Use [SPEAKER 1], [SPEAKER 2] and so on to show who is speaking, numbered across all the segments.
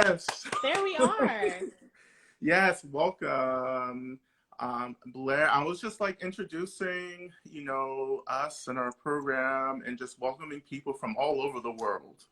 [SPEAKER 1] Yes.
[SPEAKER 2] There we are.
[SPEAKER 1] Yes, welcome. Blair, I was just like introducing, us and our program and just welcoming people from all over the world,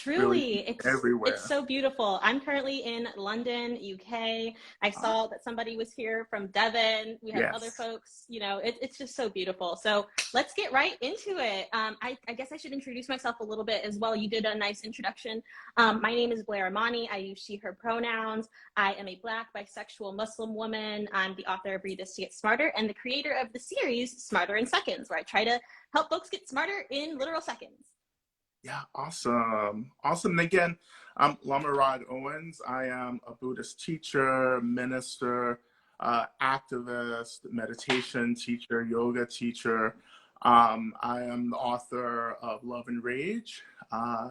[SPEAKER 1] really
[SPEAKER 2] Truly, it's
[SPEAKER 1] everywhere.
[SPEAKER 2] so beautiful. I'm currently in London, UK. I
[SPEAKER 1] Uh,
[SPEAKER 2] saw that somebody was here from Devon. We have other
[SPEAKER 1] yes.
[SPEAKER 2] folks. It's just so beautiful. So let's get right into it. I guess I should introduce myself a little bit as well. You did a nice introduction. My name is Blair Imani. I use she, her pronouns. I am a Black, bisexual, Muslim woman. I'm the author of Read This to Get Smarter and the creator of the series Smarter in Seconds, where I try to help folks get smarter in literal seconds.
[SPEAKER 1] Yeah, awesome. Awesome. And again, I'm Lama Rod Owens. I am a Buddhist teacher, minister, activist, meditation teacher, yoga teacher. I am the author of Love and Rage,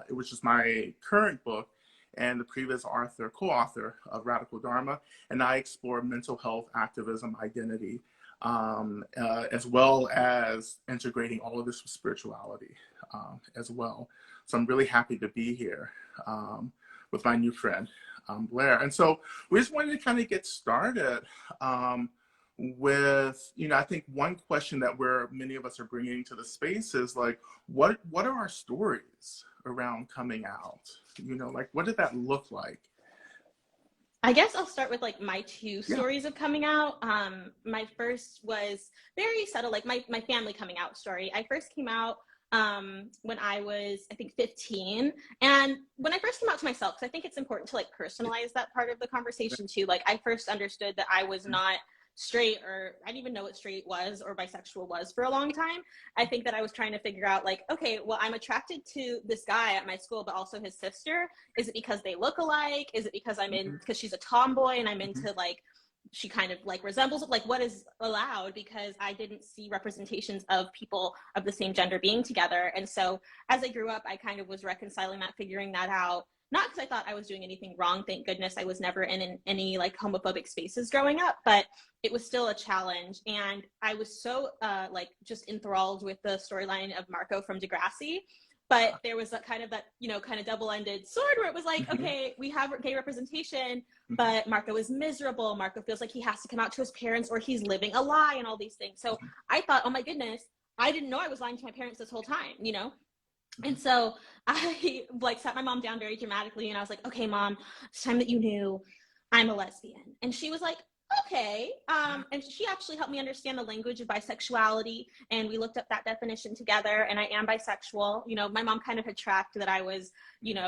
[SPEAKER 1] which is my current book, and the previous co-author of Radical Dharma. And I explore mental health, activism, identity, as well as integrating all of this with spirituality as well. So I'm really happy to be here with my new friend, Blair. And so we just wanted to kind of get started with, I think one question that many of us are bringing to the space is like, what are our stories around coming out? Like, what did that look like?
[SPEAKER 2] I guess I'll start with like my two
[SPEAKER 1] Yeah.
[SPEAKER 2] stories of coming out. My first was very subtle, like my family coming out story. I first came out when I was, I think, 15. And when I first came out to myself, because I think it's important to like personalize that part of the conversation too. Like I first understood that I was not straight, or I didn't even know what straight was or bisexual was for a long time. I think that I was trying to figure out like, okay, well, I'm attracted to this guy at my school, but also his sister. Is it because they look alike? Is it because because she's a tomboy and I'm into like, she kind of like resembles it, like what is allowed, because I didn't see representations of people of the same gender being together. And so as I grew up, I kind of was reconciling that, figuring that out, not because I thought I was doing anything wrong. Thank goodness I was never in any like homophobic spaces growing up, but it was still a challenge. And I was so like just enthralled with the storyline of Marco from Degrassi. But there was that kind of double-ended sword where it was like, okay, we have gay representation, but Marco is miserable. Marco feels like he has to come out to his parents or he's living a lie and all these things. So I thought, oh my goodness, I didn't know I was lying to my parents this whole time, And so I like sat my mom down very dramatically and I was like, okay, Mom, it's time that you knew I'm a lesbian. And she was like, okay. And she actually helped me understand the language of bisexuality. And we looked up that definition together, and I am bisexual. My mom kind of had tracked that I was,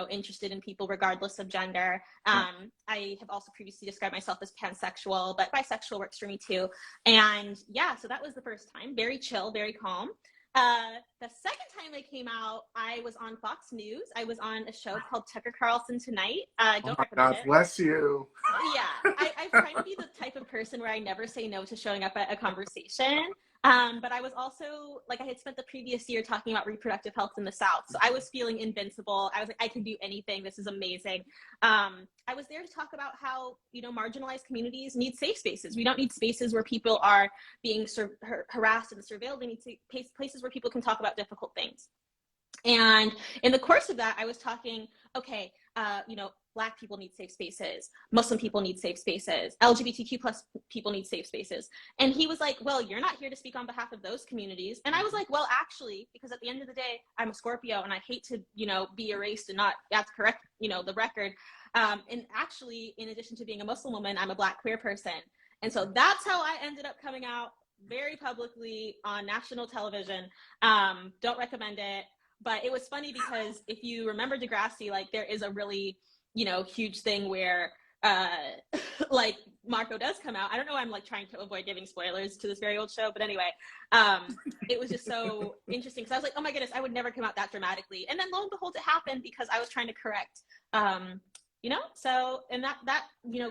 [SPEAKER 2] interested in people regardless of gender. I have also previously described myself as pansexual, but bisexual works for me too. And yeah, so that was the first time. Very chill, very calm. The second time I came out, I was on Fox News. I was on a show called Tucker Carlson Tonight. Don't recommend it.
[SPEAKER 1] Bless you.
[SPEAKER 2] Yeah, I'm trying to be the type of person where I never say no to showing up at a conversation. But I was also, like, I had spent the previous year talking about reproductive health in the South. So I was feeling invincible. I was like, I can do anything. This is amazing. I was there to talk about how, marginalized communities need safe spaces. We don't need spaces where people are being harassed and surveilled. We need places where people can talk about difficult things. And in the course of that, I was talking, okay, Black people need safe spaces. Muslim people need safe spaces. LGBTQ plus people need safe spaces. And he was like, well, you're not here to speak on behalf of those communities. And I was like, well, actually, because at the end of the day, I'm a Scorpio and I hate to, be erased and not have to correct, the record. And actually, in addition to being a Muslim woman, I'm a Black queer person. And so that's how I ended up coming out very publicly on national television. Don't recommend it. But it was funny because if you remember Degrassi, like there is a really, huge thing where like Marco does come out. I don't know why I'm like trying to avoid giving spoilers to this very old show, but anyway, it was just so interesting because I was like, oh my goodness, I would never come out that dramatically. And then lo and behold, it happened because I was trying to correct, so, and that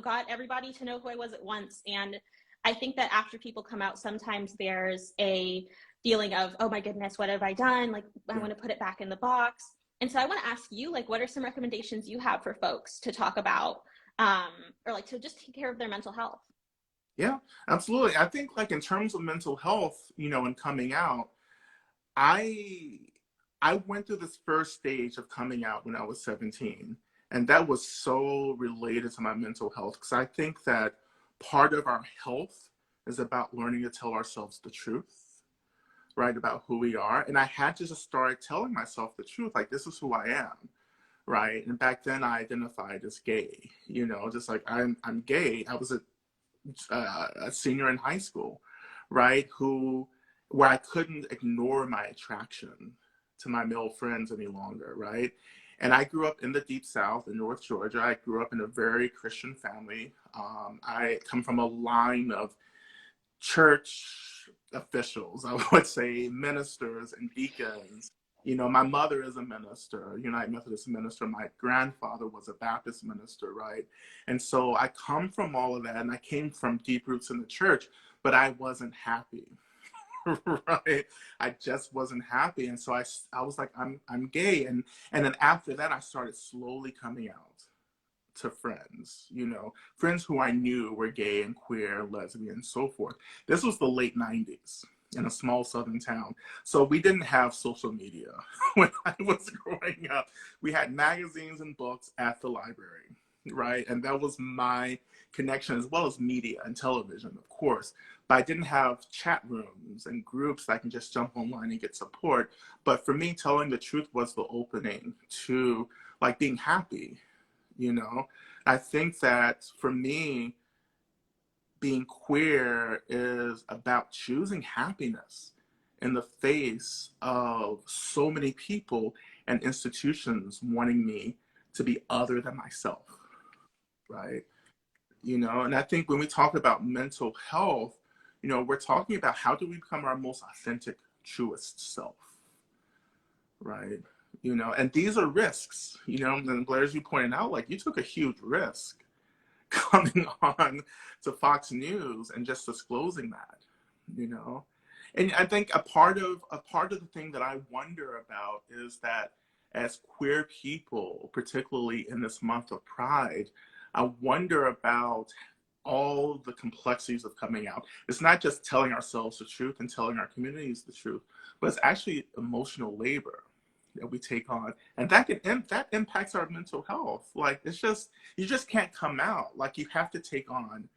[SPEAKER 2] got everybody to know who I was at once. And I think that after people come out, sometimes there's a feeling of, oh my goodness, what have I done? Like, I want to put it back in the box. And so I want to ask you, like, what are some recommendations you have for folks to talk about or like to just take care of their mental health?
[SPEAKER 1] Yeah, absolutely. I think like in terms of mental health, and coming out, I went through this first stage of coming out when I was 17. And that was so related to my mental health, because I think that part of our health is about learning to tell ourselves the truth, right, about who we are. And I had to just start telling myself the truth, like, this is who I am, right? And back then I identified as gay, you know, just like I'm gay. I was a senior in high school, right, where I couldn't ignore my attraction to my male friends any longer, right? And I grew up in the Deep South in North Georgia. I grew up in a very Christian family. I come from a line of church officials, I would say ministers and deacons. You know, my mother is a minister, United Methodist minister. My grandfather was a Baptist minister, right? And so I come from all of that, and I came from deep roots in the church, but I wasn't happy, right? I just wasn't happy. And so I was like, I'm gay. And then after that, I started slowly coming out to friends, friends who I knew were gay and queer, lesbian, and so forth. This was the late 90s in a small southern town. So we didn't have social media when I was growing up. We had magazines and books at the library, right? And that was my connection, as well as media and television, of course. But I didn't have chat rooms and groups that I can just jump online and get support. But for me, telling the truth was the opening to like being happy. I think that for me, being queer is about choosing happiness in the face of so many people and institutions wanting me to be other than myself, right? And I think when we talk about mental health, we're talking about how do we become our most authentic, truest self, right? And these are risks, and Blair, as you pointed out, like, you took a huge risk coming on to Fox News and just disclosing that, and I think a part of the thing that I wonder about is that as queer people, particularly in this month of Pride, I wonder about all the complexities of coming out. It's not just telling ourselves the truth and telling our communities the truth, but it's actually emotional labor that we take on, and that impacts our mental health. Like, it's just, you just can't come out. Like, you have to take on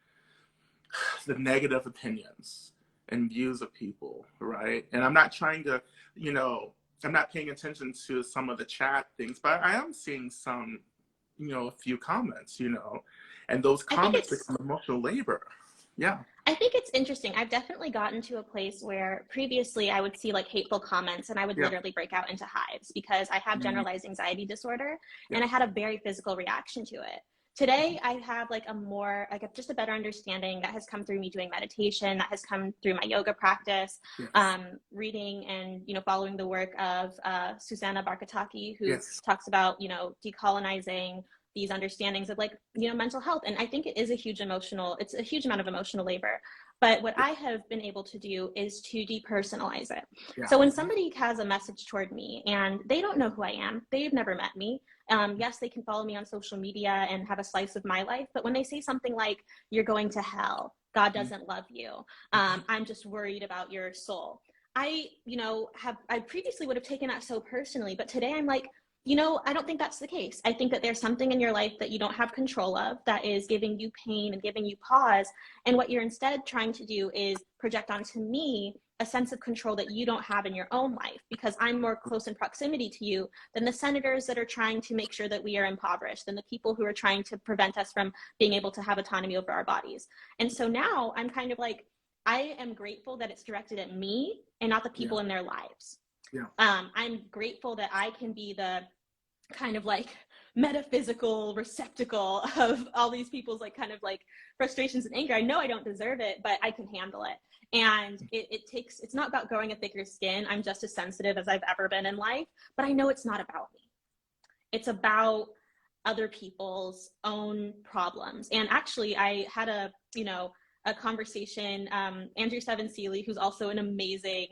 [SPEAKER 1] the negative opinions and views of people, right? And I'm not trying to, I'm not paying attention to some of the chat things, but I am seeing some, a few comments, and those comments become emotional labor. Yeah.
[SPEAKER 2] I think it's interesting. I've definitely gotten to a place where previously I would see like hateful comments and I would literally break out into hives because I have generalized anxiety disorder and I had a very physical reaction to it. Today, I have like just a better understanding that has come through me doing meditation, that has come through my yoga practice, reading and, following the work of Susanna Barkataki, who talks about, decolonizing these understandings of like, mental health. And I think it's a huge amount of emotional labor. But what I have been able to do is to depersonalize it. Yeah. So when somebody has a message toward me and they don't know who I am, they've never met me. Yes, they can follow me on social media and have a slice of my life. But when they say something like, you're going to hell, God doesn't love you, I'm just worried about your soul. I previously would have taken that so personally, but today I'm like, I don't think that's the case. I think that there's something in your life that you don't have control of that is giving you pain and giving you pause. And what you're instead trying to do is project onto me a sense of control that you don't have in your own life, because I'm more close in proximity to you than the senators that are trying to make sure that we are impoverished, than the people who are trying to prevent us from being able to have autonomy over our bodies. And so now I'm kind of like, I am grateful that it's directed at me and not the people in their lives. Yeah. I'm grateful that I can be the kind of like metaphysical receptacle of all these people's like kind of like frustrations and anger. I know I don't deserve it, but I can handle it. And it's not about growing a thicker skin. I'm just as sensitive as I've ever been in life, but I know it's not about me. It's about other people's own problems. And actually I had a conversation, Andrew Seven Seeley, who's also an amazing,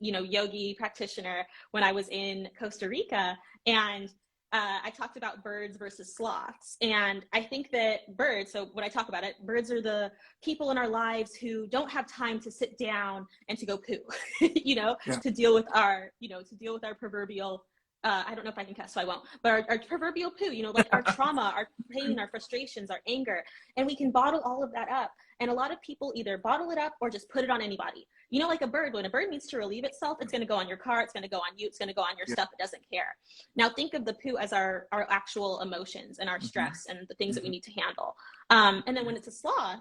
[SPEAKER 2] yogi practitioner, when I was in Costa Rica, and I talked about birds versus sloths. And I think that birds, so when I talk about it, birds are the people in our lives who don't have time to sit down and to go poo, to deal with our proverbial I don't know if I can cuss, so I won't, but our proverbial poo, you know, like our trauma, our pain, our frustrations, our anger, and we can bottle all of that up. And a lot of people either bottle it up or just put it on anybody. You know, like a bird, when a bird needs to relieve itself, it's going to go on your car, it's going to go on you, it's going to go on your
[SPEAKER 1] Yeah.
[SPEAKER 2] stuff, it doesn't care. Now think of the poo as our actual emotions and our stress and the things that we need to handle. And then when it's a sloth,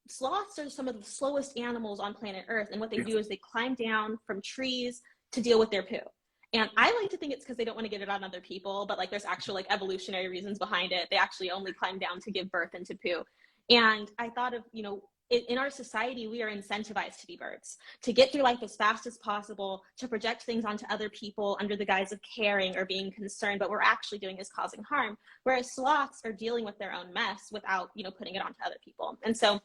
[SPEAKER 2] sloths are some of the slowest animals on planet Earth. And what they do is they climb down from trees to deal with their poo. And I like to think it's because they don't want to get it on other people, but like there's actual like evolutionary reasons behind it. They actually only climb down to give birth into poo. And I thought of, you know, in our society, we are incentivized to be birds, to get through life as fast as possible, to project things onto other people under the guise of caring or being concerned, but what we're actually doing is causing harm. Whereas sloths are dealing with their own mess without, you know, putting it onto other people. And so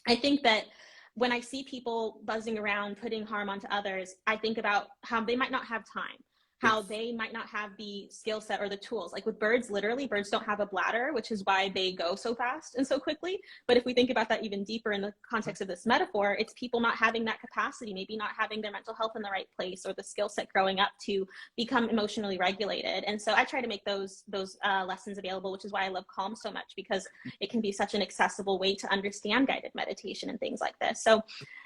[SPEAKER 2] I think that when I see people buzzing around, putting harm onto others, I think about how they might not have time, how they might not have the skill set or the tools. Like with birds, literally, birds don't have a bladder, which is why they go so fast and so quickly. But if we think about that even deeper in the context of this metaphor, it's people not having that capacity, maybe not having their mental health in the right place or the skill set growing up to become emotionally regulated. And so I try to make those lessons available, which is why I love Calm so much, because it can be such an accessible way to understand guided meditation and things like this. So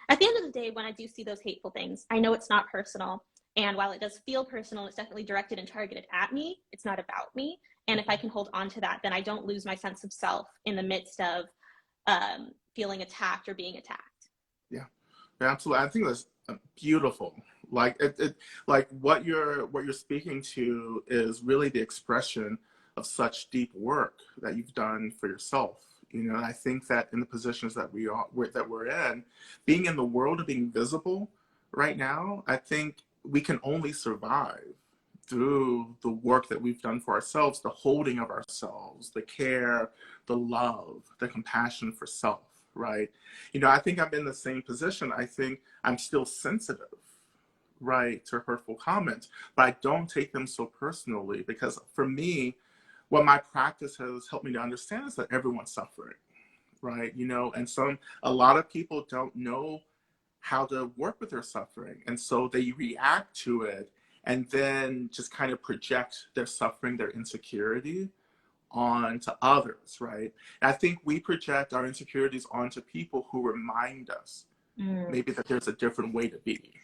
[SPEAKER 2] at the end of the day, when I do see those hateful things, I know it's not personal. And while it does feel personal, it's definitely directed and targeted at me. It's not about me. And if I can hold on to that, then I don't lose my sense of self in the midst of feeling attacked or being attacked.
[SPEAKER 1] Yeah, absolutely. I think that's beautiful. Like like what you're speaking to is really the expression of such deep work that you've done for yourself. You know, and I think that in the positions that we're in, being in the world of being visible right now, I think we can only survive through the work that we've done for ourselves, the holding of ourselves, the care, the love, the compassion for self, right? You know, I think I'm in the same position. I think I'm still sensitive, right, to hurtful comments, but I don't take them so personally, because for me, what my practice has helped me to understand is that everyone's suffering, right? You know, and a lot of people don't know how to work with their suffering. And so they react to it and then just kind of project their suffering, their insecurity onto others, right? And I think we project our insecurities onto people who remind us maybe that there's a different way to be,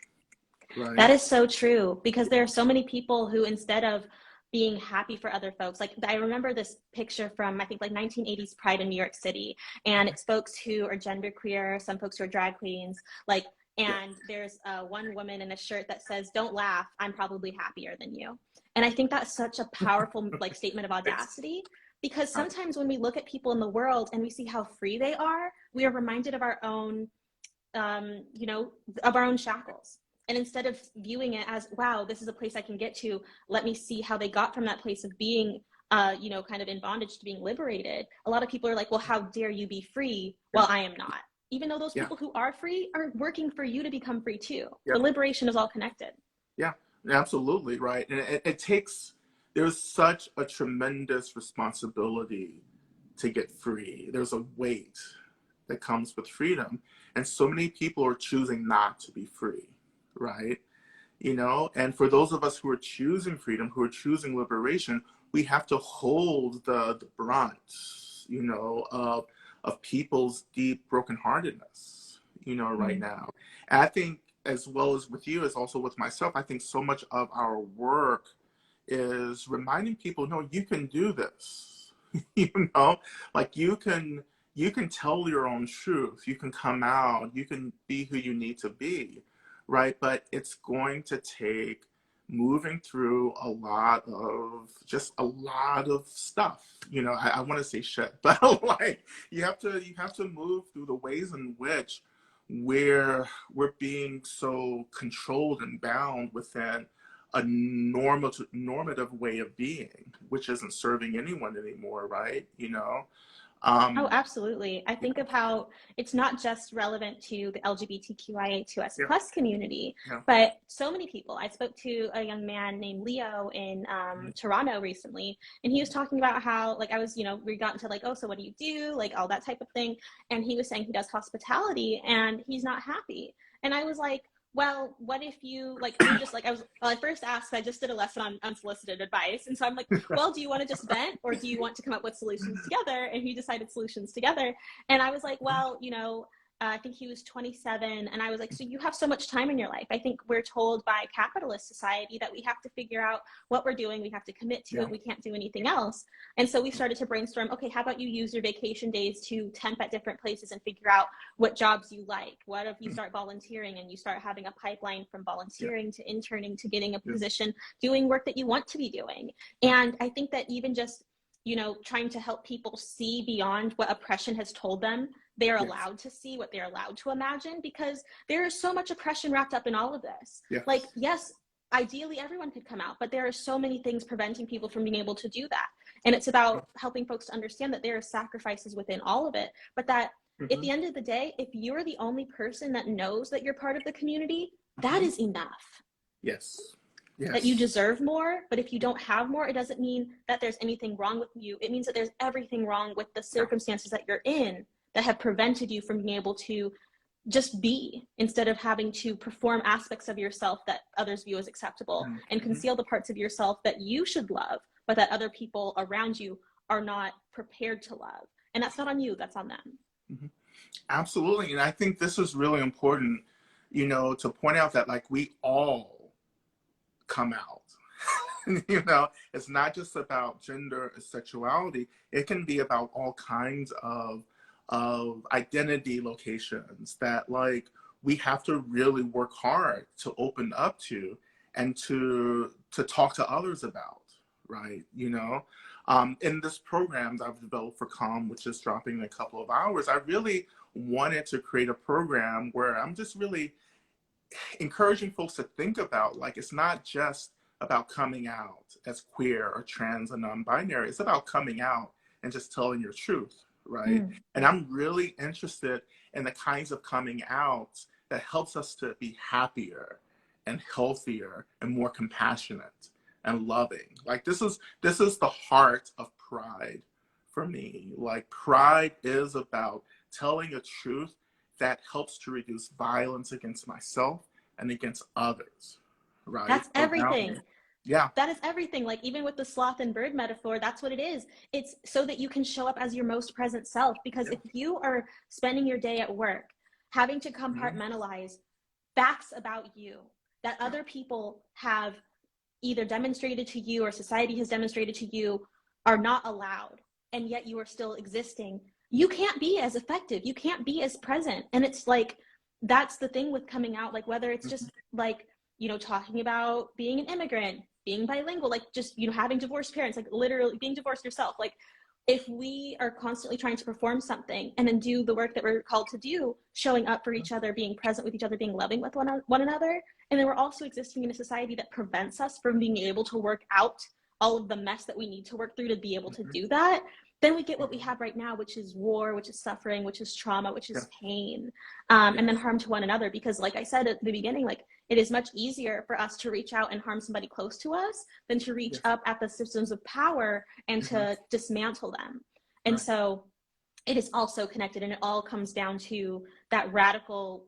[SPEAKER 1] right?
[SPEAKER 2] That is so true, because there are so many people who, instead of being happy for other folks, like I remember this picture from, I think, like 1980s Pride in New York City, and it's folks who are genderqueer, some folks who are drag queens, like, and there's one woman in a shirt that says, "Don't laugh, I'm probably happier than you." And I think that's such a powerful like statement of audacity, because sometimes when we look at people in the world and we see how free they are, we are reminded of our own, you know, of our own shackles. And instead of viewing it as, wow, this is a place I can get to, let me see how they got from that place of being, you know, kind of in bondage to being liberated. A lot of people are like, well, how dare you be free while I am not? Even though those people who are free are working for you to become free too. The liberation is all connected.
[SPEAKER 1] Yeah, absolutely, right. And there's such a tremendous responsibility to get free. There's a weight that comes with freedom. And so many people are choosing not to be free, right? You know, and for those of us who are choosing freedom, who are choosing liberation, we have to hold the brunt, you know, of people's deep brokenheartedness, you know, right now. And I think, as well as with you, as also with myself, I think so much of our work is reminding people, no, you can do this. You know, like you can tell your own truth, you can come out, you can be who you need to be, right? But it's going to take moving through a lot of stuff. You know, I want to say shit, but like you have to move through the ways in which we're being so controlled and bound within a normative way of being, which isn't serving anyone anymore, right? You know.
[SPEAKER 2] Oh, absolutely. I think of how it's not just relevant to the LGBTQIA2S plus community, but so many people. I spoke to a young man named Leo in Toronto recently, and he was talking about how, like, I was, you know, we got into like, oh, so what do you do? Like all that type of thing. And he was saying he does hospitality and he's not happy. And I was like, well, what if you like, you just like, I first asked, I just did a lesson on unsolicited advice. And so I'm like, well, do you want to just vent or do you want to come up with solutions together? And he decided solutions together. And I was like, well, I think he was 27. And I was like, so you have so much time in your life. I think we're told by capitalist society that we have to figure out what we're doing. We have to commit to it. We can't do anything else. And so we started to brainstorm, okay, how about you use your vacation days to temp at different places and figure out what jobs you like? What if you start volunteering and you start having a pipeline from volunteering to interning to getting a position, doing work that you want to be doing? And I think that even just, trying to help people see beyond what oppression has told them, they're allowed to see, what they're allowed to imagine, because there is so much oppression wrapped up in all of this. Like, yes, ideally everyone could come out, but there are so many things preventing people from being able to do that. And it's about helping folks to understand that there are sacrifices within all of it, but that at the end of the day, if you're the only person that knows that you're part of the community, that is enough.
[SPEAKER 1] Yes.
[SPEAKER 2] That you deserve more, but if you don't have more, it doesn't mean that there's anything wrong with you. It means that there's everything wrong with the circumstances that you're in that have prevented you from being able to just be, instead of having to perform aspects of yourself that others view as acceptable and conceal the parts of yourself that you should love, but that other people around you are not prepared to love. And that's not on you, that's on them.
[SPEAKER 1] Absolutely. And I think this is really important, to point out that like we all come out. It's not just about gender or sexuality. It can be about all kinds of identity locations that like we have to really work hard to open up to and to talk to others about, right? In this program that I've developed for Calm, which is dropping in a couple of hours, I really wanted to create a program where I'm just really encouraging folks to think about, like, it's not just about coming out as queer or trans or non-binary. It's about coming out and just telling your truth, right? And I'm really interested in the kinds of coming out that helps us to be happier and healthier and more compassionate and loving. Like this is the heart of Pride for me. Like Pride is about telling a truth that helps to reduce violence against myself and against others, right?
[SPEAKER 2] That's everything.
[SPEAKER 1] Yeah.
[SPEAKER 2] That is everything. Like even with the sloth and bird metaphor, that's what it is. It's so that you can show up as your most present self. Because if you are spending your day at work, having to compartmentalize facts about you that other people have either demonstrated to you or society has demonstrated to you are not allowed, and yet you are still existing, you can't be as effective. You can't be as present. And it's like, that's the thing with coming out, like whether it's just like, talking about being an immigrant, being bilingual, like just, having divorced parents, like literally being divorced yourself. Like if we are constantly trying to perform something and then do the work that we're called to do, showing up for each other, being present with each other, being loving with one another, and then we're also existing in a society that prevents us from being able to work out all of the mess that we need to work through to be able to do that, then we get what we have right now, which is war, which is suffering, which is trauma, which is pain, and then harm to one another. Because like I said at the beginning, like it is much easier for us to reach out and harm somebody close to us than to reach up at the systems of power and to dismantle them. And so it is also connected, and it all comes down to that radical,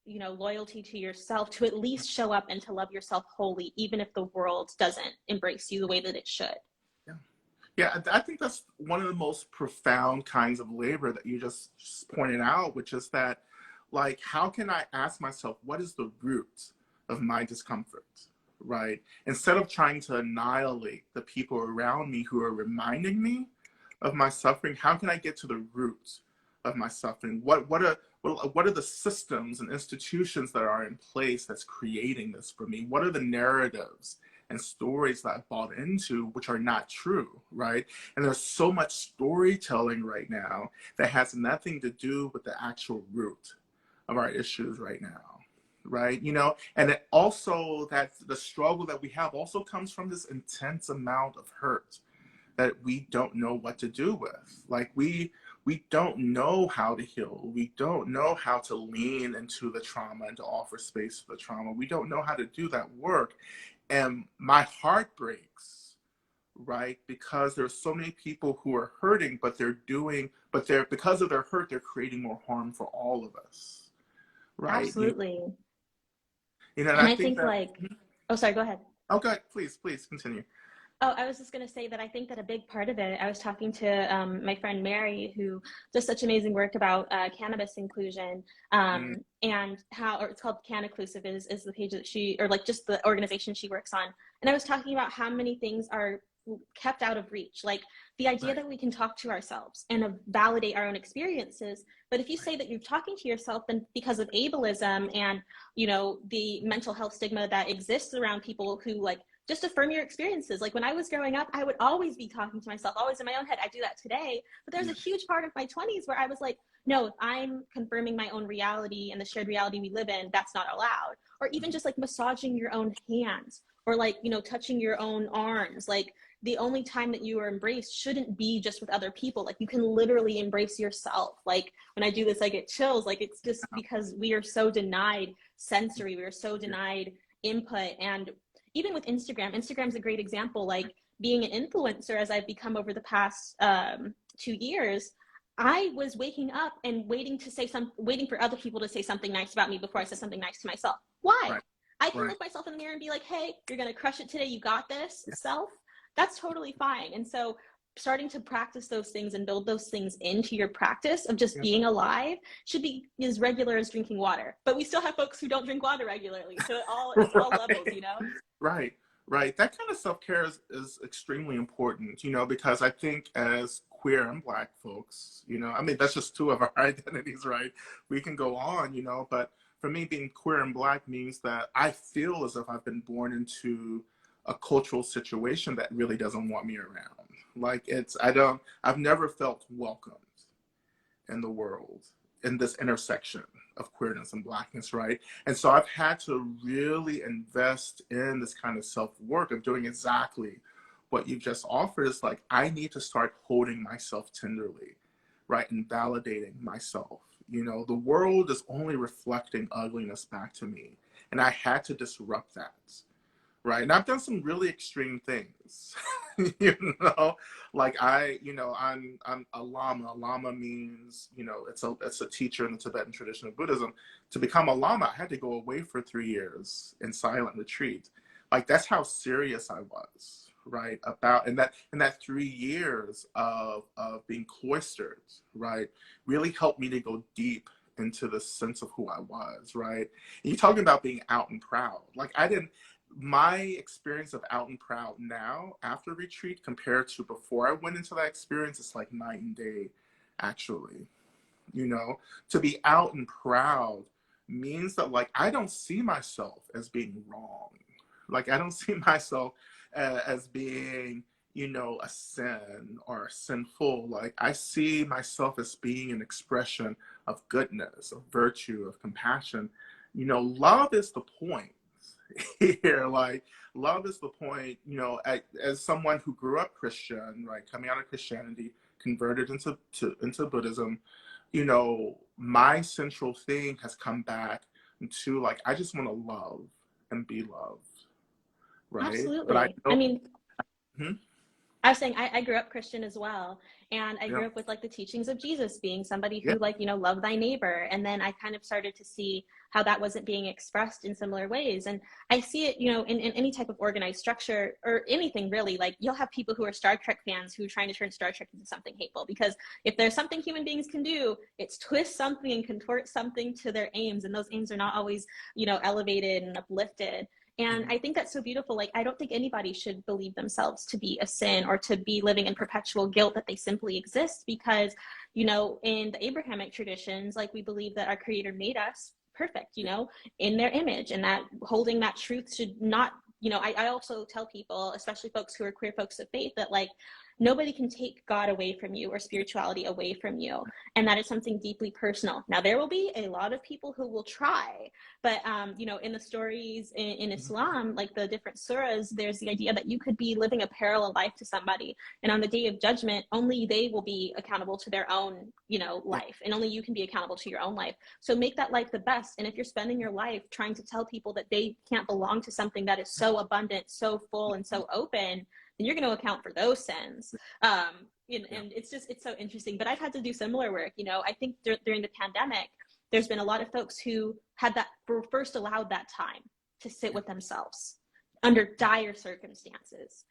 [SPEAKER 2] loyalty to yourself, to at least show up and to love yourself wholly, even if the world doesn't embrace you the way that it should.
[SPEAKER 1] Yeah, I think that's one of the most profound kinds of labor that you just pointed out, which is that, like, how can I ask myself, what is the root of my discomfort, right? Instead of trying to annihilate the people around me who are reminding me of my suffering, how can I get to the root of my suffering? What are the systems and institutions that are in place that's creating this for me? What are the narratives and stories that I've bought into which are not true, right? And there's so much storytelling right now that has nothing to do with the actual root of our issues right now, right? And it also, that the struggle that we have also comes from this intense amount of hurt that we don't know what to do with. Like we don't know how to heal. We don't know how to lean into the trauma and to offer space for the trauma. We don't know how to do that work. And my heart breaks, right? Because there's so many people who are hurting, but because of their hurt, they're creating more harm for all of us, right?
[SPEAKER 2] Absolutely.
[SPEAKER 1] You know, and
[SPEAKER 2] And
[SPEAKER 1] I
[SPEAKER 2] I
[SPEAKER 1] think
[SPEAKER 2] think
[SPEAKER 1] that,
[SPEAKER 2] like, oh, sorry, go ahead.
[SPEAKER 1] okay, please continue.
[SPEAKER 2] Oh, I was just going to say that I think that a big part of it, I was talking to my friend Mary, who does such amazing work about cannabis inclusion,
[SPEAKER 1] Mm,
[SPEAKER 2] and how, or it's called Can Inclusive is the page that she, or like just the organization she works on. And I was talking about how many things are kept out of reach, like the idea
[SPEAKER 1] right.
[SPEAKER 2] that we can talk to ourselves and validate our own experiences. But if you say that you're talking to yourself, then because of ableism and, you know, the mental health stigma that exists around people who like just affirm your experiences. Like when I was growing up, I would always be talking to myself, always in my own head. I do that today. But there's a
[SPEAKER 1] Yeah.
[SPEAKER 2] huge part of my 20s where I was like, no, if I'm confirming my own reality and the shared reality we live in, that's not allowed. Or even just like massaging your own hands or like, you know, touching your own arms. Like the only time that you are embraced shouldn't be just with other people. Like you can literally embrace yourself. Like when I do this, I get chills. Like it's just because we are so denied sensory, we are so
[SPEAKER 1] Yeah.
[SPEAKER 2] denied input. And even with Instagram's a great example. Like being an influencer, as I've become over the past 2 years, I was waking up and waiting for other people to say something nice about me before I said something nice to myself. Why?
[SPEAKER 1] Right.
[SPEAKER 2] I can
[SPEAKER 1] Right.
[SPEAKER 2] look myself in the mirror and be like, hey, you're going to crush it today. You got this, self. That's totally fine. And so starting to practice those things and build those things into your practice of just
[SPEAKER 1] Yeah.
[SPEAKER 2] being alive should be as regular as drinking water. But we still have folks who don't drink water regularly. So it's all levels,
[SPEAKER 1] Right.
[SPEAKER 2] you know?
[SPEAKER 1] Right, right. That kind of self-care is extremely important, you know, because I think as queer and Black folks, you know, I mean, that's just two of our identities, right? We can go on, you know, but for me, being queer and Black means that I feel as if I've been born into a cultural situation that really doesn't want me around. Like I've never felt welcomed in the world in this intersection of queerness and Blackness, right? And so I've had to really invest in this kind of self-work of doing exactly what you just offered. Is like, I need to start holding myself tenderly, right? And validating myself. You know, the world is only reflecting ugliness back to me. And I had to disrupt that, right? And I've done some really extreme things, you know, like I'm a lama. A lama means, you know, it's a teacher in the Tibetan tradition of Buddhism. To become a lama, I had to go away for 3 years in silent retreat. Like that's how serious I was, right? About and that 3 years of being cloistered, right, really helped me to go deep into the sense of who I was, right? And you're talking about being out and proud. Like my experience of out and proud now after retreat compared to before I went into that experience, it's like night and day, actually. You know, to be out and proud means that like I don't see myself as being wrong. Like I don't see myself as being, you know, a sin or sinful. Like I see myself as being an expression of goodness, of virtue, of compassion. You know, love is the point here. Like love is the point, you know, as someone who grew up Christian, right, coming out of Christianity, converted into Buddhism, you know, my central thing has come back to like I just want to love and be loved, right? But I
[SPEAKER 2] Absolutely. I
[SPEAKER 1] know.
[SPEAKER 2] mean,
[SPEAKER 1] Hmm?
[SPEAKER 2] I was saying I grew up Christian as well. And I
[SPEAKER 1] Yeah,
[SPEAKER 2] grew up with like the teachings of Jesus being somebody
[SPEAKER 1] yeah,
[SPEAKER 2] who like, you know, love thy neighbor. And then I kind of started to see how that wasn't being expressed in similar ways. And I see it, you know, in any type of organized structure or anything really. Like you'll have people who are Star Trek fans who are trying to turn Star Trek into something hateful, because if there's something human beings can do, it's twist something and contort something to their aims. And those aims are not always, you know, elevated and uplifted. And
[SPEAKER 1] mhm,
[SPEAKER 2] I think that's so beautiful. Like, I don't think anybody should believe themselves to be a sin or to be living in perpetual guilt that they simply exist, because, you know, in the Abrahamic traditions, like we believe that our creator made us perfect, you know, in their image, and that holding that truth should not, you know, I also tell people, especially folks who are queer folks of faith, that like nobody can take God away from you or spirituality away from you. And that is something deeply personal. Now, there will be a lot of people who will try, but, you know, in the stories in
[SPEAKER 1] mhm,
[SPEAKER 2] Islam, like the different surahs, there's the idea that you could be living a parallel life to somebody. And on the day of judgment, only they will be accountable to their own, you know,
[SPEAKER 1] yeah,
[SPEAKER 2] life. And only you can be accountable to your own life. So make that life the best. And if you're spending your life trying to tell people that they can't belong to something that is so abundant, so full, and so open, then you're going to account for those sins.
[SPEAKER 1] yeah,
[SPEAKER 2] And it's so interesting. But I've had to do similar work. You know, I think during the pandemic, there's been a lot of folks who had that were first allowed that time. to sit with themselves under dire circumstances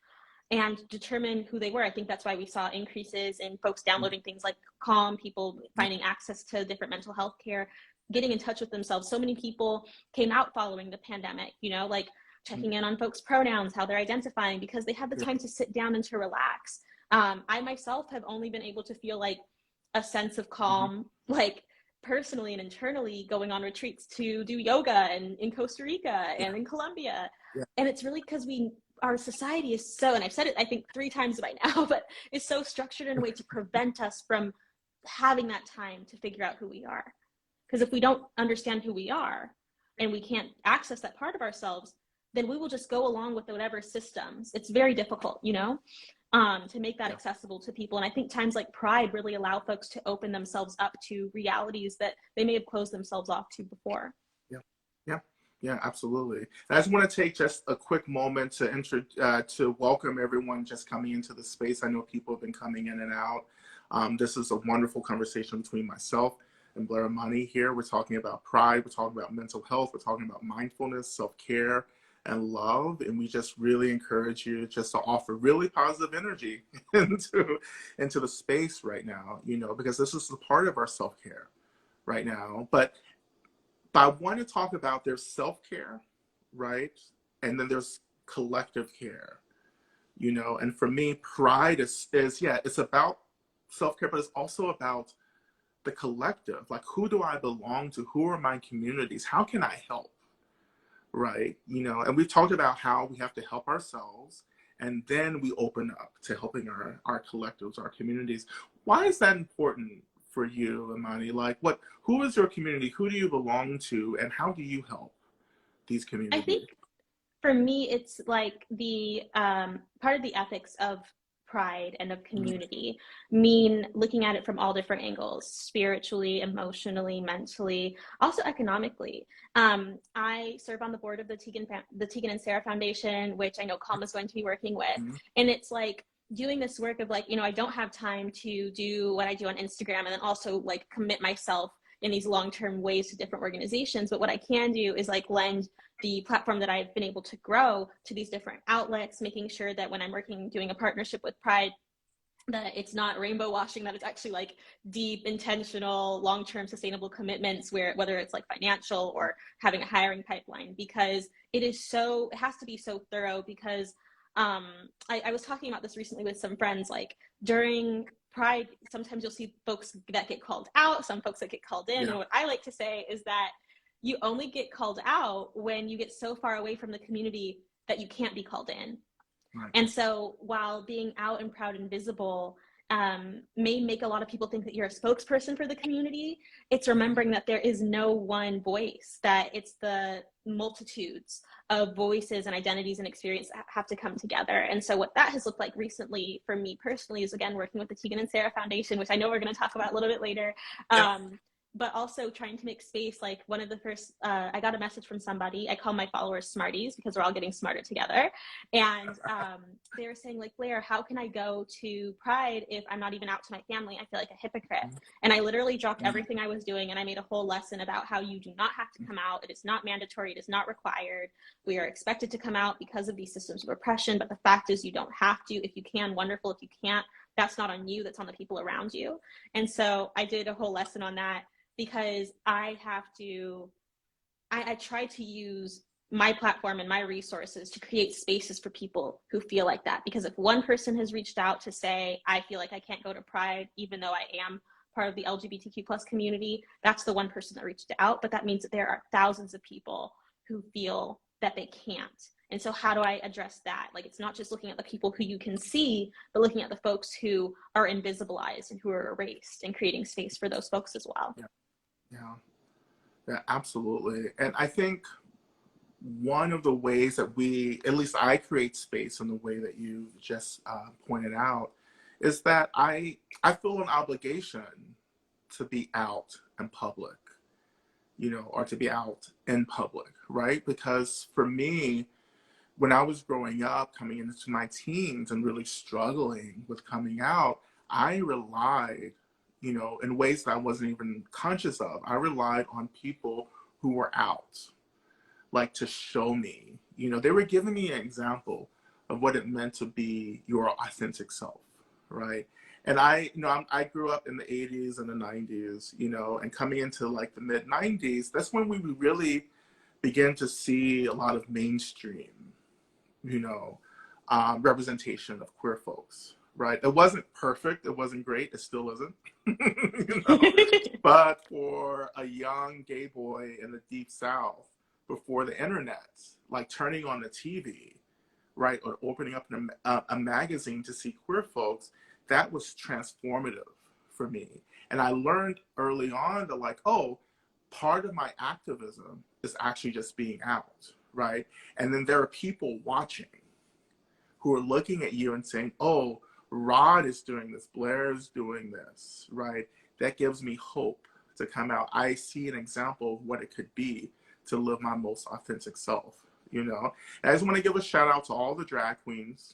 [SPEAKER 2] and determine who they were. I think that's why we saw increases in folks downloading things like Calm, people finding access to different mental health care, getting in touch with themselves. So many people came out following the pandemic, you know, like checking in on folks' pronouns, how they're identifying, because they had the time to sit down and to relax. I myself have only been able to feel like a sense of calm, like personally and internally, going on retreats to do yoga and in Costa Rica and in Colombia. And it's really because our society is so, and I've said it I think 3 times by now, but it's so structured in a way to prevent us from having that time to figure out who we are. Because if we don't understand who we are and we can't access that part of ourselves, then we will just go along with whatever systems. It's very difficult, you know, to make that accessible to people. And I think times like Pride really allow folks to open themselves up to realities that they may have closed themselves off to before.
[SPEAKER 1] Yeah, absolutely. And I just want to take just a quick moment to welcome everyone just coming into the space. I know people have been coming in and out. This is a wonderful conversation between myself and Blair Imani here. We're talking about pride, we're talking about mental health, we're talking about mindfulness, self-care, and love. And we just really encourage you just to offer really positive energy into the space right now, you know, because this is a part of our self-care right now. But I want to talk about there's self-care, right? And then there's collective care, you know? And for me, pride is it's about self-care, but it's also about the collective. Like, who do I belong to? Who are my communities? How can I help, right? You know, and we've talked about how we have to help ourselves, and then we open up to helping our collectives, our communities. Why is that important for you, Imani? Like, who is your community? Who do you belong to? And how do you help these communities?
[SPEAKER 2] I think for me, it's like the part of the ethics of pride and of community mean looking at it from all different angles, spiritually, emotionally, mentally, also economically. I serve on the board of the Tegan and Sara Foundation, which I know Calm is going to be working with. And it's like doing this work of like, you know, I don't have time to do what I do on Instagram and then also like commit myself in these long-term ways to different organizations. But what I can do is like lend the platform that I've been able to grow to these different outlets, making sure that when I'm doing a partnership with Pride, that it's not rainbow washing, that it's actually like deep, intentional, long-term sustainable commitments, whether it's like financial or having a hiring pipeline, because it has to be so thorough. Because I was talking about this recently with some friends, like during Pride, sometimes you'll see folks that get called out, some folks that get called in. And what I like to say is that you only get called out when you get so far away from the community that you can't be called in. Right. And so while being out and proud and visible may make a lot of people think that you're a spokesperson for the community, it's remembering that there is no one voice, that it's the multitudes of voices and identities and experiences that have to come together. And so what that has looked like recently for me personally is, again, working with the Tegan and Sara Foundation, which I know we're going to talk about a little bit later. But also trying to make space. Like one of the first, I got a message from somebody, I call my followers Smarties because we're all getting smarter together. And they were saying like, Blair, how can I go to Pride if I'm not even out to my family? I feel like a hypocrite. And I literally dropped everything I was doing and I made a whole lesson about how you do not have to come out. It is not mandatory. It is not required. We are expected to come out because of these systems of oppression. But the fact is you don't have to. If you can, wonderful. If you can't, that's not on you. That's on the people around you. And so I did a whole lesson on that, because I try to use my platform and my resources to create spaces for people who feel like that. Because if one person has reached out to say, I feel like I can't go to Pride, even though I am part of the LGBTQ plus community, that's the one person that reached out. But that means that there are thousands of people who feel that they can't. And so how do I address that? Like, it's not just looking at the people who you can see, but looking at the folks who are invisibilized and who are erased, and creating space for those folks as well.
[SPEAKER 1] Yeah, absolutely. And I think one of the ways that at least I create space in the way that you just pointed out, is that I feel an obligation to be out in public, you know, or to be out in public, right? Because for me, when I was growing up, coming into my teens and really struggling with coming out, I relied, you know, in ways that I wasn't even conscious of. I relied on people who were out, like to show me, they were giving me an example of what it meant to be your authentic self, right? And I grew up in the 80s and the 90s, and coming into like the mid 90s, that's when we really began to see a lot of mainstream, representation of queer folks, right? It wasn't perfect. It wasn't great. It still isn't, But for a young gay boy in the Deep South, before the internet, like turning on the TV, right, or opening up a magazine to see queer folks, that was transformative for me. And I learned early on that, like, oh, part of my activism is actually just being out, right? And then there are people watching who are looking at you and saying, oh, Rod is doing this, Blair is doing this, right? That gives me hope to come out. I see an example of what it could be to live my most authentic self, And I just want to give a shout out to all the drag queens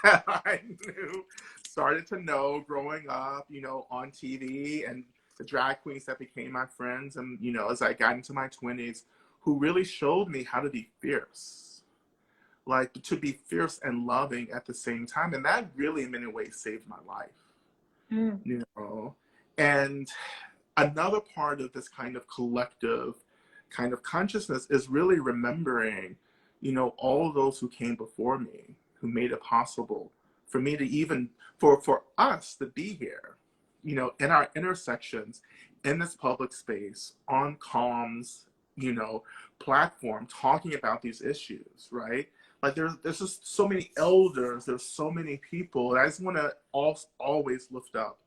[SPEAKER 1] that I started to know growing up, on TV, and the drag queens that became my friends. And, as I got into my 20s, who really showed me how to be fierce, like to be fierce and loving at the same time. And that really, in many ways, saved my life, And another part of this kind of collective kind of consciousness is really remembering, all those who came before me, who made it possible for me to even, for us to be here, in our intersections, in this public space, on comms, platform, talking about these issues, right? Like there's just so many elders, there's so many people. And I just want to always lift up,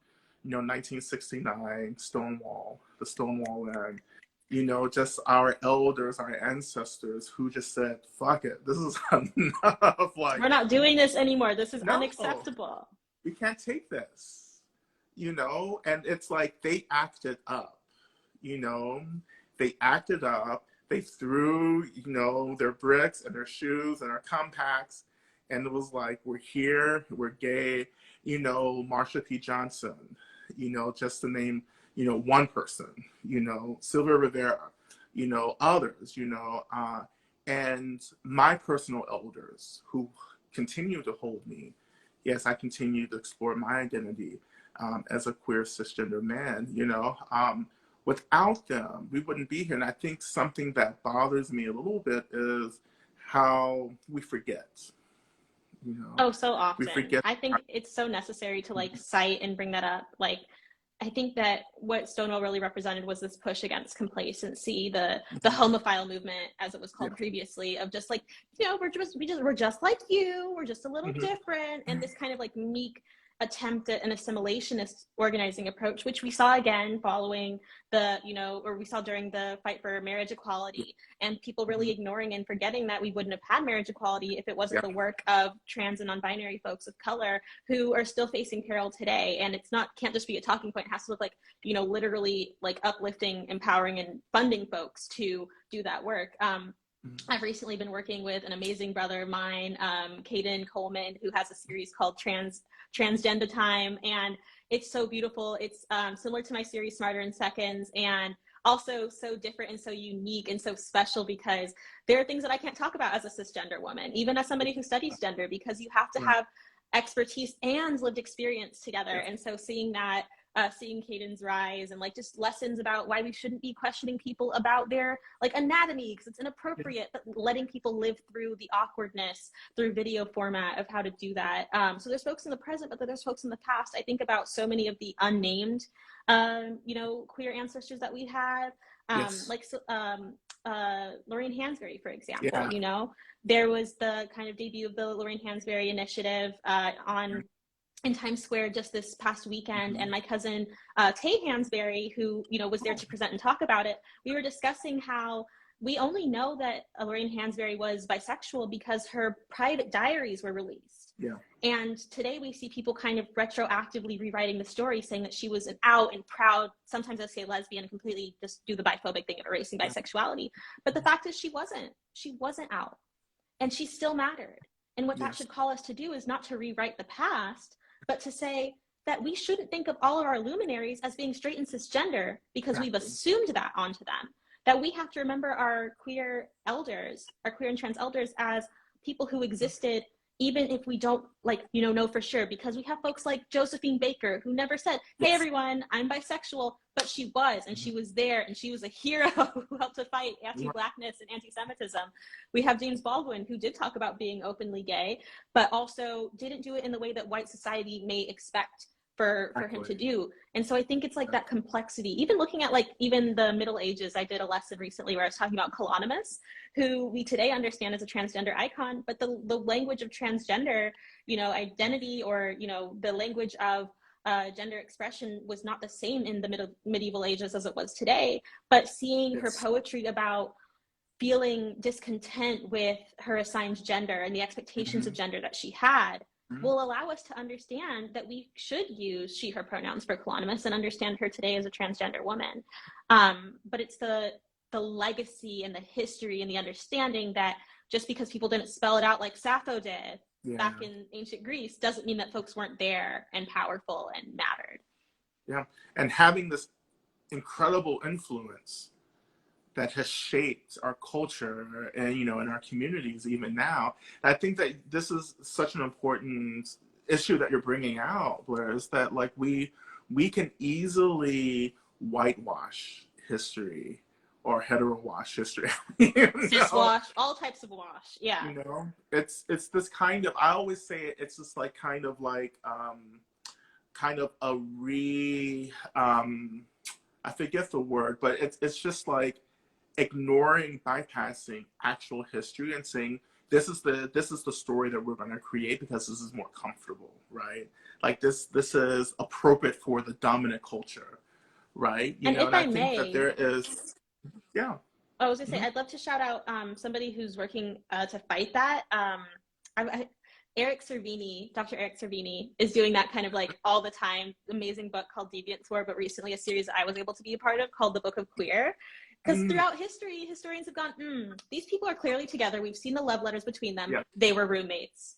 [SPEAKER 1] 1969, Stonewall, the Stonewall Inn, just our elders, our ancestors who just said, fuck it, this is enough. Like,
[SPEAKER 2] we're not doing this anymore. This is
[SPEAKER 1] no,
[SPEAKER 2] unacceptable.
[SPEAKER 1] We can't take this, and it's like they acted up, they acted up. They threw, their bricks and their shoes and their compacts. And it was like, we're here, we're gay, Marsha P. Johnson, just to name, one person, Sylvia Rivera, others, and my personal elders who continue to hold me. Yes, I continue to explore my identity as a queer cisgender man, without them, we wouldn't be here. And I think something that bothers me a little bit is how we forget.
[SPEAKER 2] Oh, so often.
[SPEAKER 1] We forget.
[SPEAKER 2] I think it's so necessary to like cite and bring that up. Like, I think that what Stonewall really represented was this push against complacency, the homophile movement, as it was called previously, of just like, we're just like you, we're just a little different, and this kind of like meek attempt at an assimilationist organizing approach, which we saw again following or we saw during the fight for marriage equality, and people really ignoring and forgetting that we wouldn't have had marriage equality if it wasn't the work of trans and non-binary folks of color who are still facing peril today. And can't just be a talking point. It has to look like, literally like uplifting, empowering, and funding folks to do that work. I've recently been working with an amazing brother of mine, Caden Coleman, who has a series called Transgender Time, and it's so beautiful. It's similar to my series Smarter in Seconds, and also so different and so unique and so special because there are things that I can't talk about as a cisgender woman, even as somebody who studies gender, because you have to have expertise and lived experience together. And so seeing that, seeing Caden's rise and like just lessons about why we shouldn't be questioning people about their like anatomy because it's inappropriate, but letting people live through the awkwardness through video format of how to do that. So there's folks in the present, but there's folks in the past. I think about so many of the unnamed, queer ancestors that we had, Lorraine Hansberry, for example. There was the kind of debut of the Lorraine Hansberry initiative in Times Square just this past weekend, and my cousin Tay Hansberry, who was there to present and talk about it, we were discussing how we only know that Lorraine Hansberry was bisexual because her private diaries were released. And today we see people kind of retroactively rewriting the story, saying that she was an out and proud, sometimes I say lesbian, and completely just do the biphobic thing of erasing bisexuality. But the fact is she wasn't out, and she still mattered. And what that should call us to do is not to rewrite the past, but to say that we shouldn't think of all of our luminaries as being straight and cisgender because we've assumed that onto them. that we have to remember our queer elders, our queer and trans elders, as people who existed even if we don't know for sure, because we have folks like Josephine Baker who never said, hey everyone, I'm bisexual, but she was, and she was there, and she was a hero who helped to fight anti-Blackness and anti-Semitism. We have James Baldwin, who did talk about being openly gay, but also didn't do it in the way that white society may expect for him to do. And so I think it's like that complexity, even looking at even the Middle Ages. I did a lesson recently where I was talking about Colonimus, who we today understand as a transgender icon, but the language of transgender, identity, or, the language of gender expression was not the same in the medieval ages as it was today. But seeing her poetry about feeling discontent with her assigned gender and the expectations of gender that she had will allow us to understand that we should use she, her pronouns for Colonimus and understand her today as a transgender woman. But it's the legacy and the history and the understanding that just because people didn't spell it out like Sappho did back in ancient Greece doesn't mean that folks weren't there and powerful and mattered.
[SPEAKER 1] Yeah, and having this incredible influence that has shaped our culture and, in our communities even now. I think that this is such an important issue that you're bringing out, Blair, is that we can easily whitewash history or hetero-wash history.
[SPEAKER 2] Cis-wash, all types of wash, yeah.
[SPEAKER 1] It's this kind of, I always say it's just kind of a I forget the word, but it's just ignoring, bypassing actual history and saying this is the story that we're going to create because this is more comfortable, right? This is appropriate for the dominant culture, right?
[SPEAKER 2] And I
[SPEAKER 1] think
[SPEAKER 2] may,
[SPEAKER 1] that there is,
[SPEAKER 2] I was gonna say, I'd love to shout out somebody who's working to fight that. Eric Servini, Dr. Eric Servini, is doing that kind of all the time. Amazing book called Deviant Tour, but recently a series I was able to be a part of called The Book of Queer. Because throughout history, historians have gone, these people are clearly together. We've seen the love letters between them. Yep. They were roommates.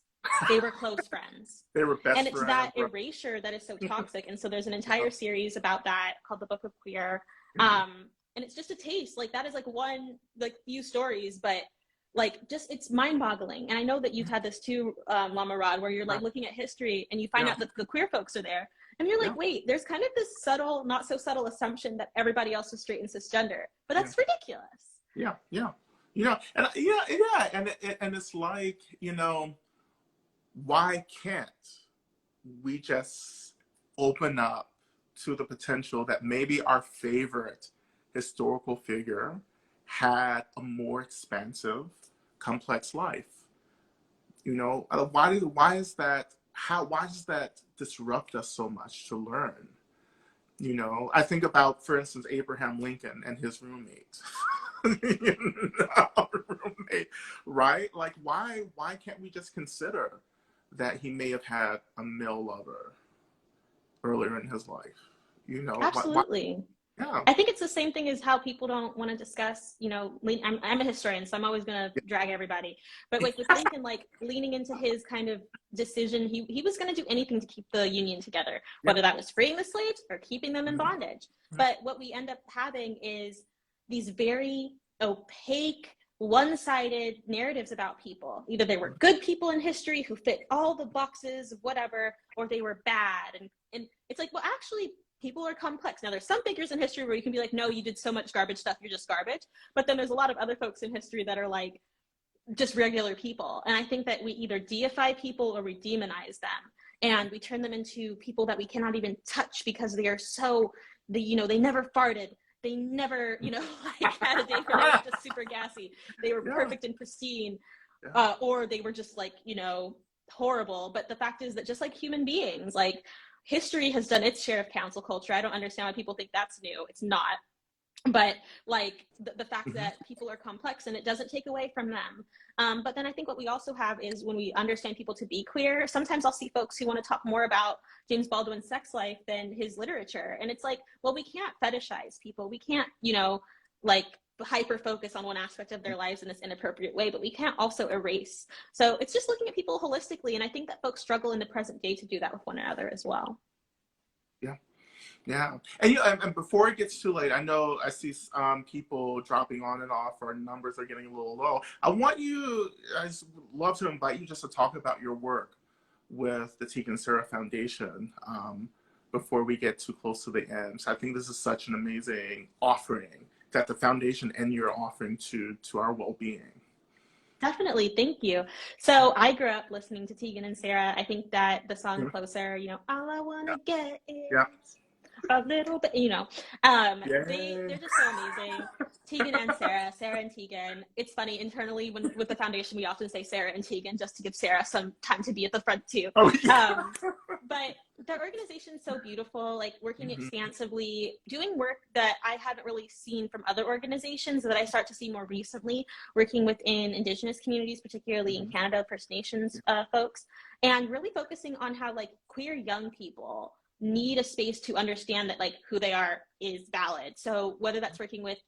[SPEAKER 2] They were close friends.
[SPEAKER 1] They were best friends.
[SPEAKER 2] And it's that erasure that is so toxic. And so there's an entire series about that called The Book of Queer. And it's just a taste. That is one, few stories, but just it's mind-boggling. And I know that you've had this too, Lama Rod, where you're looking at history and you find out that the queer folks are there, and you're wait, there's kind of this subtle, not so subtle assumption that everybody else is straight and cisgender, but that's ridiculous.
[SPEAKER 1] And it's why can't we just open up to the potential that maybe our favorite historical figure had a more expansive, complex life? Why does that disrupt us so much to learn? I think about, for instance, Abraham Lincoln and his roommate. Roommate, right? Why can't we just consider that he may have had a male lover earlier in his life?
[SPEAKER 2] Absolutely.
[SPEAKER 1] Yeah.
[SPEAKER 2] I think it's the same thing as how people don't want to discuss, I'm a historian, so I'm always going to drag everybody. But with Lincoln, leaning into his kind of decision, he was going to do anything to keep the Union together, whether that was freeing the slaves or keeping them in bondage. But what we end up having is these very opaque, one-sided narratives about people. Either they were good people in history who fit all the boxes of whatever, or they were bad. And it's well, actually, people are complex. Now, there's some figures in history where you can be no, you did so much garbage stuff, you're just garbage. But then there's a lot of other folks in history that are just regular people. And I think that we either deify people or we demonize them. And we turn them into people that we cannot even touch because they are so, they never farted. They never, had a day where they were just super gassy. They were perfect and pristine. Or they were just horrible. But the fact is that just like human beings, history has done its share of cancel culture. I don't understand why people think that's new. It's not. But the fact that people are complex, and it doesn't take away from them. But then I think what we also have is when we understand people to be queer, sometimes I'll see folks who want to talk more about James Baldwin's sex life than his literature. And it's well, we can't fetishize people. We can't, hyper focus on one aspect of their lives in this inappropriate way, but we can't also erase. So it's just looking at people holistically. And I think that folks struggle in the present day to do that with one another as well.
[SPEAKER 1] Yeah, and and before it gets too late, I know I see people dropping on and off. Our numbers are getting a little low. I just would love to invite you just to talk about your work with the Tegan and Sara Foundation before we get too close to the end. So I think this is such an amazing offering that the foundation and you're offering to our well-being.
[SPEAKER 2] Definitely, thank you. So I grew up listening to Tegan and Sara. I think that the song
[SPEAKER 1] Yeah,
[SPEAKER 2] Closer, all I wanna get
[SPEAKER 1] yeah,
[SPEAKER 2] is a little bit,
[SPEAKER 1] yay!
[SPEAKER 2] they're just so amazing. Tegan and Sara, Sara and Tegan. It's funny, internally with the foundation, we often say Sara and Tegan just to give Sara some time to be at the front too.
[SPEAKER 1] Oh yeah.
[SPEAKER 2] But their organization's so beautiful, like working
[SPEAKER 1] Mhm.
[SPEAKER 2] expansively, doing work that I haven't really seen from other organizations that I start to see more recently, working within Indigenous communities, particularly in
[SPEAKER 1] Mhm.
[SPEAKER 2] Canada, First Nations folks, and really focusing on how like queer young people need a space to understand that like who they are is valid. So whether that's working with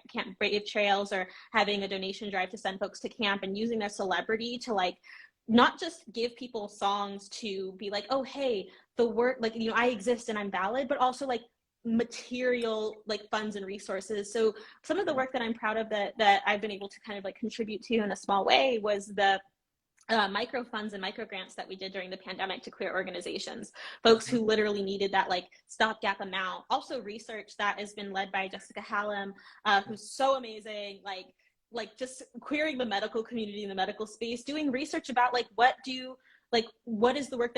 [SPEAKER 2] Camp Brave Trails or having a donation drive to send folks to camp and using their celebrity to like not just give people songs to be like, oh hey, the work, like I exist and I'm valid, but also like material like funds and resources. So some of the work that I'm proud of that I've been able to kind of like contribute to in a small way was the micro funds and micro grants that we did during the pandemic to queer organizations, folks who literally needed that like stopgap amount. Also research that has been led by Jessica Hallam, who's so amazing, like just queering the medical community in the medical space, doing research about like what is the work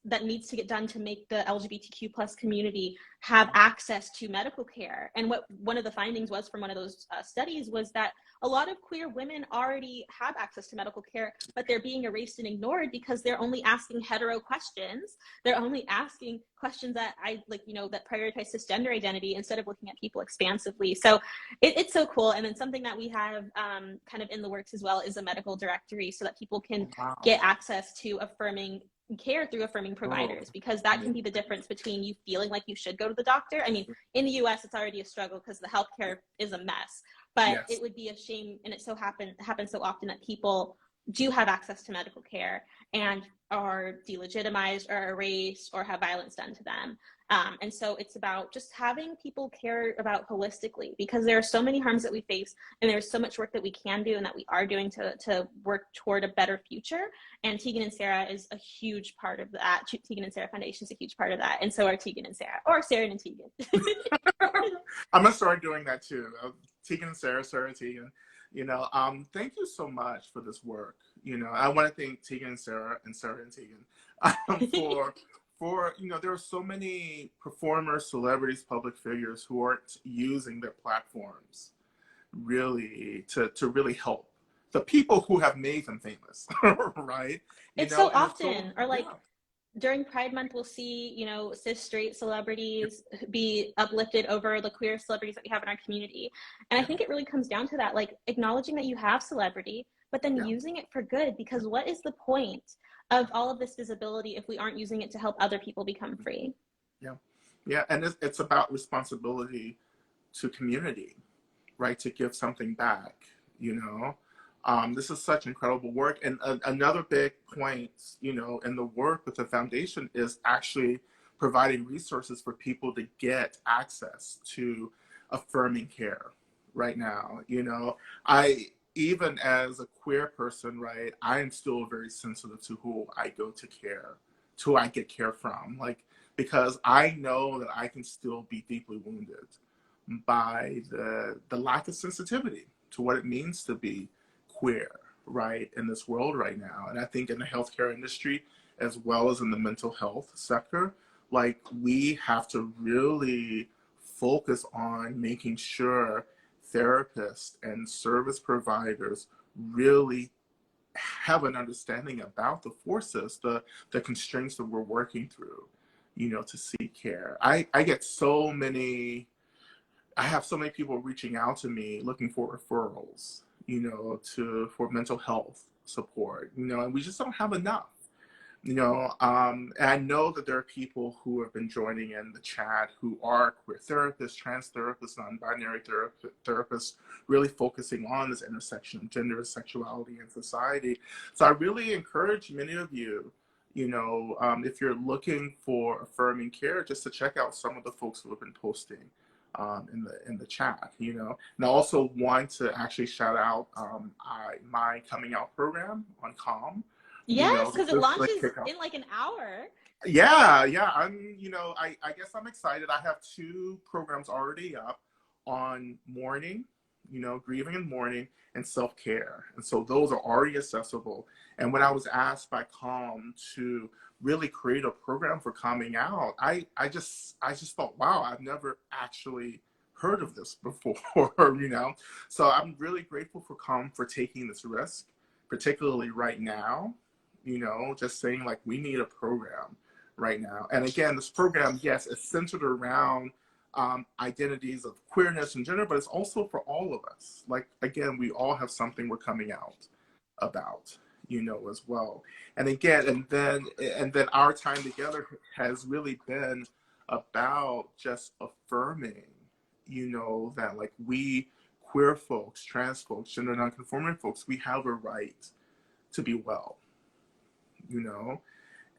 [SPEAKER 2] that needs to get done to make the LGBTQ plus community have access to medical care. And what one of the findings was from one of those studies was that a lot of queer women already have access to medical care, but they're being erased and ignored because they're only asking hetero questions. They're only asking questions that that prioritize cisgender identity instead of looking at people expansively. So it's so cool. And then something that we have kind of in the works as well is a medical directory so that people can
[SPEAKER 1] Wow.
[SPEAKER 2] get access to affirming care through affirming
[SPEAKER 1] Oh,
[SPEAKER 2] providers, because that can be the difference between you feeling like you should go to the doctor. I mean, in the US, it's already a struggle because the healthcare is a mess, but
[SPEAKER 1] yes.
[SPEAKER 2] it would be a shame, and it happens so often that people do have access to medical care and are delegitimized or erased or have violence done to them. And so it's about just having people care about holistically, because there are so many harms that we face and there's so much work that we can do and that we are doing to work toward a better future. And Tegan and Sara is a huge part of that. Tegan and Sara Foundation is a huge part of that. And so are Tegan and Sara, or Sara and Tegan.
[SPEAKER 1] I'm gonna start doing that too. Tegan and Sara, Sara Tegan. Thank you so much for this work. I want to thank Tegan and Sara and Tegan for there are so many performers, celebrities, public figures who aren't using their platforms really to really help the people who have made them famous, right?
[SPEAKER 2] It's so
[SPEAKER 1] And it's so
[SPEAKER 2] often, or like
[SPEAKER 1] yeah,
[SPEAKER 2] during Pride Month, we'll see, cis straight celebrities be uplifted over the queer celebrities that we have in our community. And I
[SPEAKER 1] yeah,
[SPEAKER 2] think it really comes down to that, like acknowledging that you have celebrity, but then
[SPEAKER 1] yeah,
[SPEAKER 2] using it for good, because what is the point of all of this visibility if we aren't using it to help other people become free?
[SPEAKER 1] yeah, yeah. And it's about responsibility to community, right? To give something back, you know. This is such incredible work. And another big point, in the work with the foundation is actually providing resources for people to get access to affirming care right now. Even as a queer person, right, I am still very sensitive to who I go to care, to who I get care from. Like, because I know that I can still be deeply wounded by the lack of sensitivity to what it means to be queer, right, in this world right now. And I think in the healthcare industry, as well as in the mental health sector, like we have to really focus on making sure therapists and service providers really have an understanding about the forces, the constraints that we're working through, to seek care. I get so many I have so many people reaching out to me looking for referrals, for mental health support, and we just don't have enough, and I know that there are people who have been joining in the chat who are queer therapists, trans therapists, non-binary therapists, really focusing on this intersection of gender, sexuality, and society. So I really encourage many of you, if you're looking for affirming care, just to check out some of the folks who have been posting in the chat, And I also want to actually shout out my coming out program on Calm.
[SPEAKER 2] Yes, because it
[SPEAKER 1] Just like
[SPEAKER 2] launches
[SPEAKER 1] kick off.
[SPEAKER 2] in like an hour.
[SPEAKER 1] Yeah. I guess I'm excited. I have 2 programs already up on mourning, grieving and mourning, and self-care. And so those are already accessible. And when I was asked by Calm to really create a program for coming out, I just thought, wow, I've never actually heard of this before, So I'm really grateful for Calm for taking this risk, particularly right now, just saying like we need a program right now. And again, this program, yes, it's centered around identities of queerness and gender, but it's also for all of us. Like, again, we all have something we're coming out about, as well. And again, and then our time together has really been about just affirming, that like we queer folks, trans folks, gender nonconforming folks, we have a right to be well,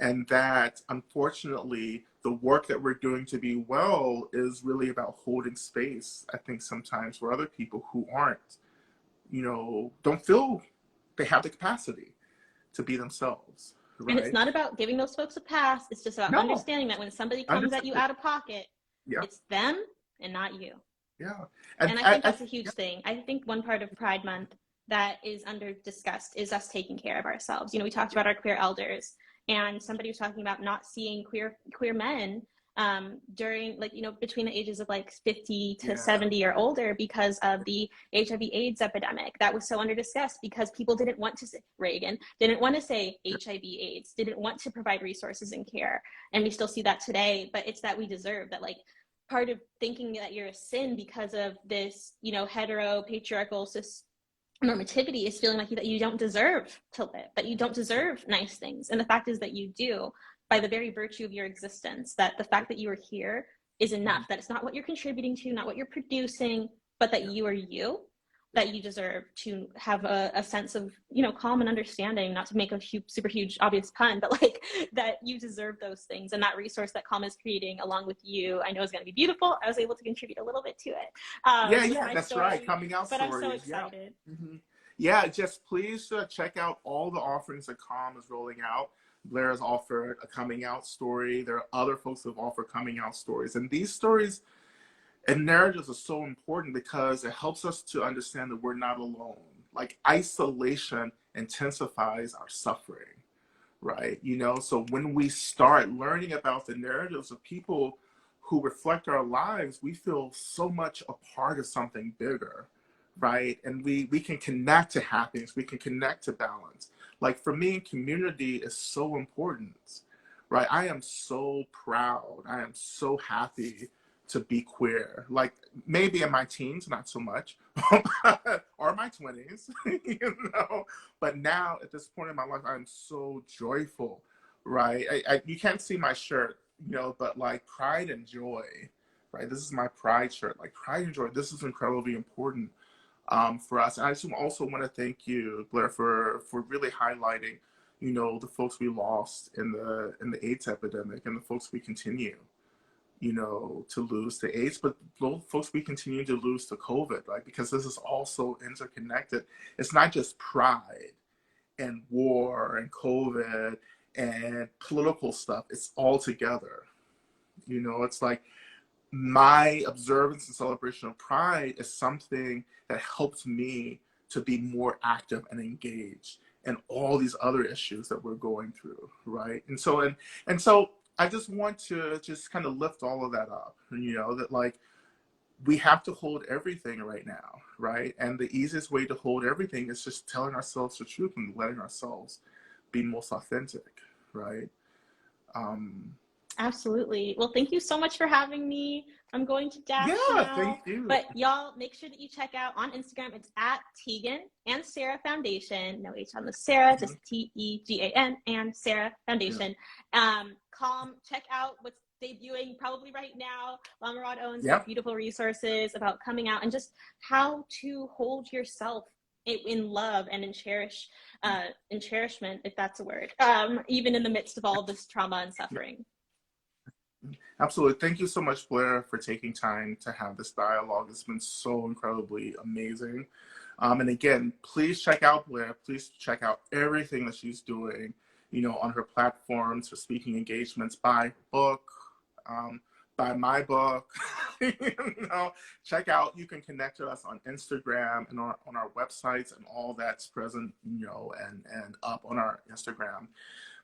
[SPEAKER 1] and that unfortunately the work that we're doing to be well is really about holding space, I think, sometimes for other people who aren't, don't feel they have the capacity to be themselves,
[SPEAKER 2] And it's
[SPEAKER 1] right?
[SPEAKER 2] not about giving those folks a pass. It's just about
[SPEAKER 1] No,
[SPEAKER 2] understanding that when somebody comes at you
[SPEAKER 1] understood.
[SPEAKER 2] out of pocket,
[SPEAKER 1] Yeah,
[SPEAKER 2] it's them and not you.
[SPEAKER 1] yeah.
[SPEAKER 2] And I think that's a
[SPEAKER 1] Yeah.
[SPEAKER 2] huge thing. I think one part of Pride Month that is under discussed is us taking care of ourselves. We talked about our queer elders, and somebody was talking about not seeing queer men during between the ages of 50 to
[SPEAKER 1] Yeah.
[SPEAKER 2] 70 or older because of the HIV/AIDS epidemic that was so under discussed, because people didn't want to say, Reagan didn't want to say HIV/AIDS, didn't want to provide resources and care. And we still see that today, but it's that we deserve that. Part of thinking that you're a sin because of this, hetero patriarchal normativity is feeling like that you don't deserve to live, that you don't deserve nice things. And the fact is that you do, by the very virtue of your existence, that the fact that you are here is enough, that it's not what you're contributing to, not what you're producing, but that you are you, that you deserve to have a sense of, calm and understanding, not to make a super huge, obvious pun, but that you deserve those things. And that resource that Calm is creating along with you, I know is going to be beautiful. I was able to contribute a little bit to it. With my
[SPEAKER 1] That's
[SPEAKER 2] story,
[SPEAKER 1] right. Coming out
[SPEAKER 2] but I'm so
[SPEAKER 1] stories. Yeah.
[SPEAKER 2] excited.
[SPEAKER 1] Yeah, just please check out all the offerings that Calm is rolling out. Blair has offered a coming out story. There are other folks who have offered coming out stories. And these stories and narratives are so important because it helps us to understand that we're not alone. Like, isolation intensifies our suffering, right? So when we start learning about the narratives of people who reflect our lives, we feel so much a part of something bigger, right? And we can connect to happiness, we can connect to balance. Like, for me, community is so important, right? I am so proud, I am so happy to be queer. Like, maybe in my teens, not so much, or my 20s, but now at this point in my life, I'm so joyful, right? You can't see my shirt, but like pride and joy, right? This is my pride shirt, like pride and joy. This is incredibly important for us. And I just also want to thank you, Blair, for really highlighting, the folks we lost in the AIDS epidemic and the folks we continue, to lose to AIDS, but those folks we continue to lose to COVID, right? Because this is also interconnected. It's not just pride and war and COVID and political stuff. It's all together. It's like my observance and celebration of Pride is something that helps me to be more active and engaged in all these other issues that we're going through, right? And so I just want to just kind of lift all of that up, that like we have to hold everything right now, right? And the easiest way to hold everything is just telling ourselves the truth and letting ourselves be most authentic, right?
[SPEAKER 2] Absolutely. Well, thank you so much for having me. I'm going to dash
[SPEAKER 1] Yeah, thank
[SPEAKER 2] now,
[SPEAKER 1] you.
[SPEAKER 2] but y'all make sure that you check out on Instagram. It's at Tegan and Sara Foundation. No H on the Sara, just TEGAN and Sara Foundation. Calm, check out what's debuting probably right now. Lama Rod Owens has beautiful resources about coming out and just how to hold yourself in love and in cherishment, if that's a word, even in the midst of all this trauma and suffering.
[SPEAKER 1] Absolutely. Thank you so much, Blair, for taking time to have this dialogue. It's been so incredibly amazing. And again, please check out Blair. Please check out everything that she's doing, you know, on her platforms for speaking engagements, buy book, buy my book. You know, check out, you can connect to us on Instagram and on our websites and all that's present, you know, and up on our Instagram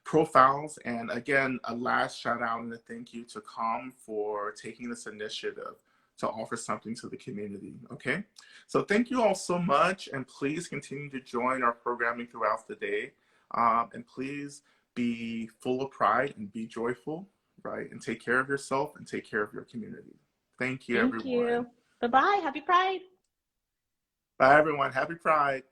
[SPEAKER 1] profiles. And again, a last shout out and a thank you to COM for taking this initiative to offer something to the community. Okay, so thank you all so much, and please continue to join our programming throughout the day, and please be full of pride and be joyful, right? And take care of yourself and take care of your community. Thank you, everyone.
[SPEAKER 2] Thank you. Bye-bye. Happy Pride.
[SPEAKER 1] Bye, everyone. Happy Pride.